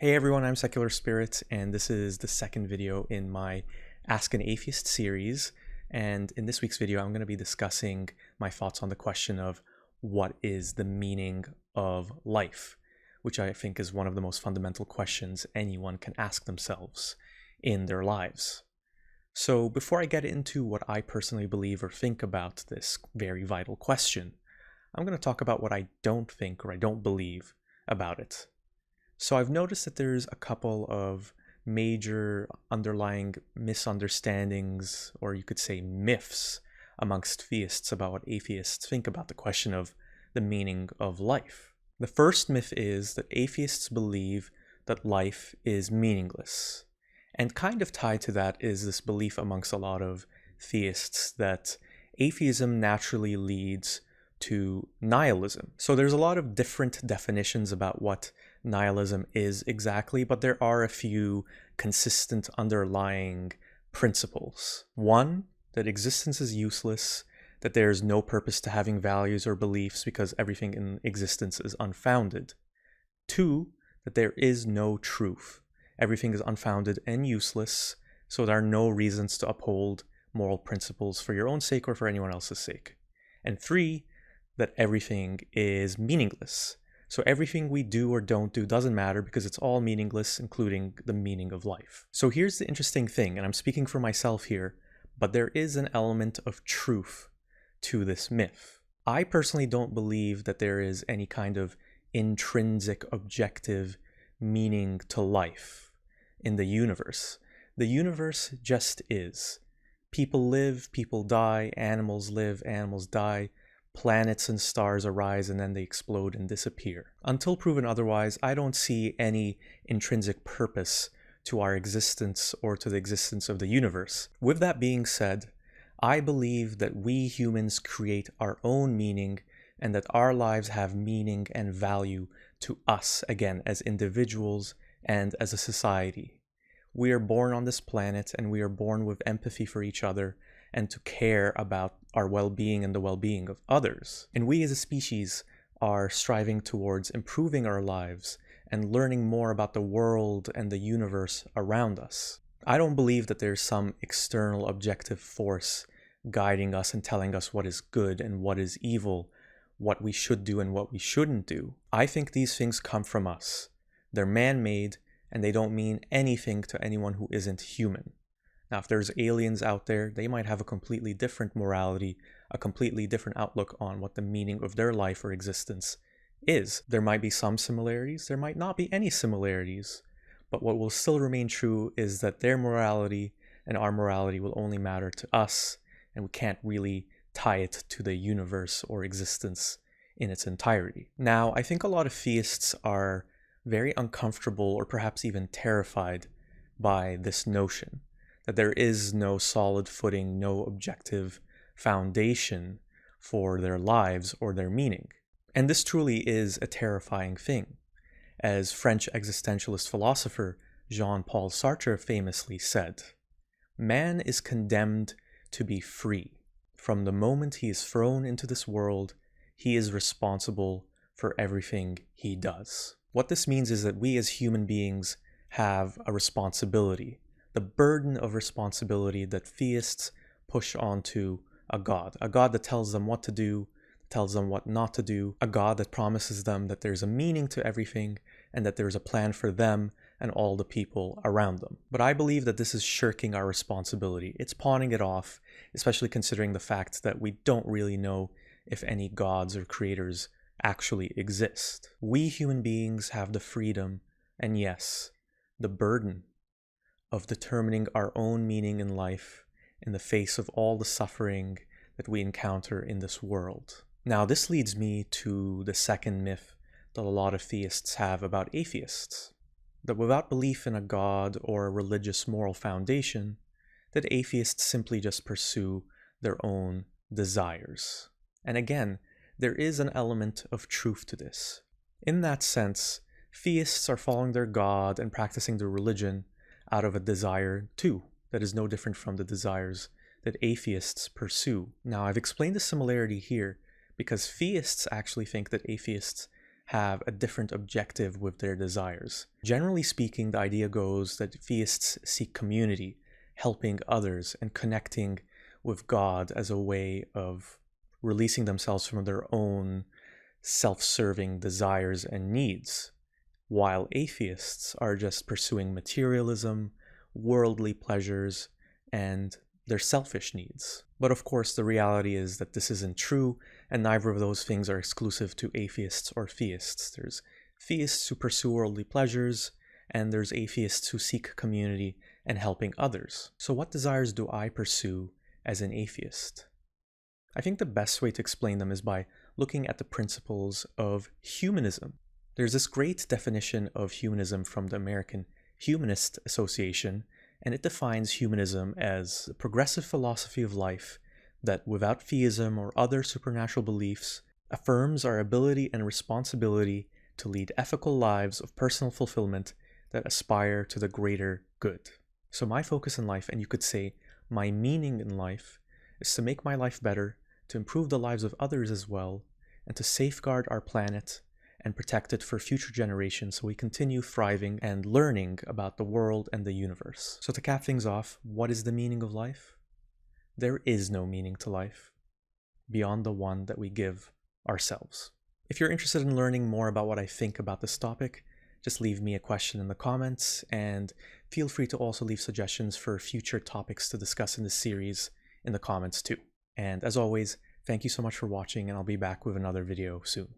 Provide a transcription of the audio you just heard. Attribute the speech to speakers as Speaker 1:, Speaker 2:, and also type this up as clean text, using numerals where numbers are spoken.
Speaker 1: Hey everyone, I'm Secular Spirit, and this is the second video in my Ask an Atheist series. And in this week's video, I'm going to be discussing my thoughts on the question of what is the meaning of life, which I think is one of the most fundamental questions anyone can ask themselves in their lives. So before I get into what I personally believe or think about this very vital question, I'm going to talk about what I don't think or I don't believe about it. So I've noticed that there's a couple of major underlying misunderstandings, or you could say myths, amongst theists about what atheists think about the question of the meaning of life. The first myth is that atheists believe that life is meaningless. And kind of tied to that is this belief amongst a lot of theists that atheism naturally leads to nihilism. So there's a lot of different definitions about what nihilism is exactly, but there are a few consistent underlying principles. One, that existence is useless, that there is no purpose to having values or beliefs because everything in existence is unfounded. Two, that there is no truth. Everything is unfounded and useless, so there are no reasons to uphold moral principles for your own sake or for anyone else's sake. And three, that everything is meaningless. So everything we do or don't do doesn't matter because it's all meaningless, including the meaning of life. So here's the interesting thing, and I'm speaking for myself here, but there is an element of truth to this myth. I personally don't believe that there is any kind of intrinsic, objective meaning to life in the universe. The universe just is. People live, people die, animals live, animals die. Planets and stars arise and then they explode and disappear. Until proven otherwise, I don't see any intrinsic purpose to our existence or to the existence of the universe. With that being said, I believe that we humans create our own meaning and that our lives have meaning and value to us, again, as individuals and as a society. We are born on this planet and we are born with empathy for each other and to care about our well-being and the well-being of others. And we as a species are striving towards improving our lives and learning more about the world and the universe around us. I don't believe that there's some external objective force guiding us and telling us what is good and what is evil, what we should do and what we shouldn't do. I think these things come from us. They're man-made and they don't mean anything to anyone who isn't human. Now, if there's aliens out there, they might have a completely different morality, a completely different outlook on what the meaning of their life or existence is. There might be some similarities, there might not be any similarities, but what will still remain true is that their morality and our morality will only matter to us, and we can't really tie it to the universe or existence in its entirety. Now, I think a lot of theists are very uncomfortable or perhaps even terrified by this notion that there is no solid footing, no objective foundation for their lives or their meaning. And this truly is a terrifying thing. As French existentialist philosopher Jean-Paul Sartre famously said, "Man is condemned to be free. From the moment he is thrown into this world, he is responsible for everything he does." What this means is that we as human beings have a responsibility, the burden of responsibility that theists push onto a God that tells them what to do, tells them what not to do, a God that promises them that there's a meaning to everything and that there's a plan for them and all the people around them. But I believe that this is shirking our responsibility. It's pawning it off, especially considering the fact that we don't really know if any gods or creators actually exist. We human beings have the freedom and, yes, the burden of determining our own meaning in life in the face of all the suffering that we encounter in this world. Now, this leads me to the second myth that a lot of theists have about atheists, that without belief in a god or a religious moral foundation, that atheists simply just pursue their own desires. And again, there is an element of truth to this. In that sense, theists are following their god and practicing their religion out of a desire too, that is no different from the desires that atheists pursue. Now, I've explained the similarity here because theists actually think that atheists have a different objective with their desires. Generally speaking, the idea goes that theists seek community, helping others, and connecting with God as a way of releasing themselves from their own self-serving desires and needs, while atheists are just pursuing materialism, worldly pleasures, and their selfish needs. But of course, the reality is that this isn't true, and neither of those things are exclusive to atheists or theists. There's theists who pursue worldly pleasures, and there's atheists who seek community and helping others. So what desires do I pursue as an atheist? I think the best way to explain them is by looking at the principles of humanism. There's this great definition of humanism from the American Humanist Association, and it defines humanism as a progressive philosophy of life that, without theism or other supernatural beliefs, affirms our ability and responsibility to lead ethical lives of personal fulfillment that aspire to the greater good. So my focus in life, and you could say my meaning in life, is to make my life better, to improve the lives of others as well, and to safeguard our planet and protect it for future generations so we continue thriving and learning about the world and the universe. So to cap things off, what is the meaning of life? There is no meaning to life beyond the one that we give ourselves. If you're interested in learning more about what I think about this topic, just leave me a question in the comments, and feel free to also leave suggestions for future topics to discuss in this series in the comments too. And as always, thank you so much for watching, and I'll be back with another video soon.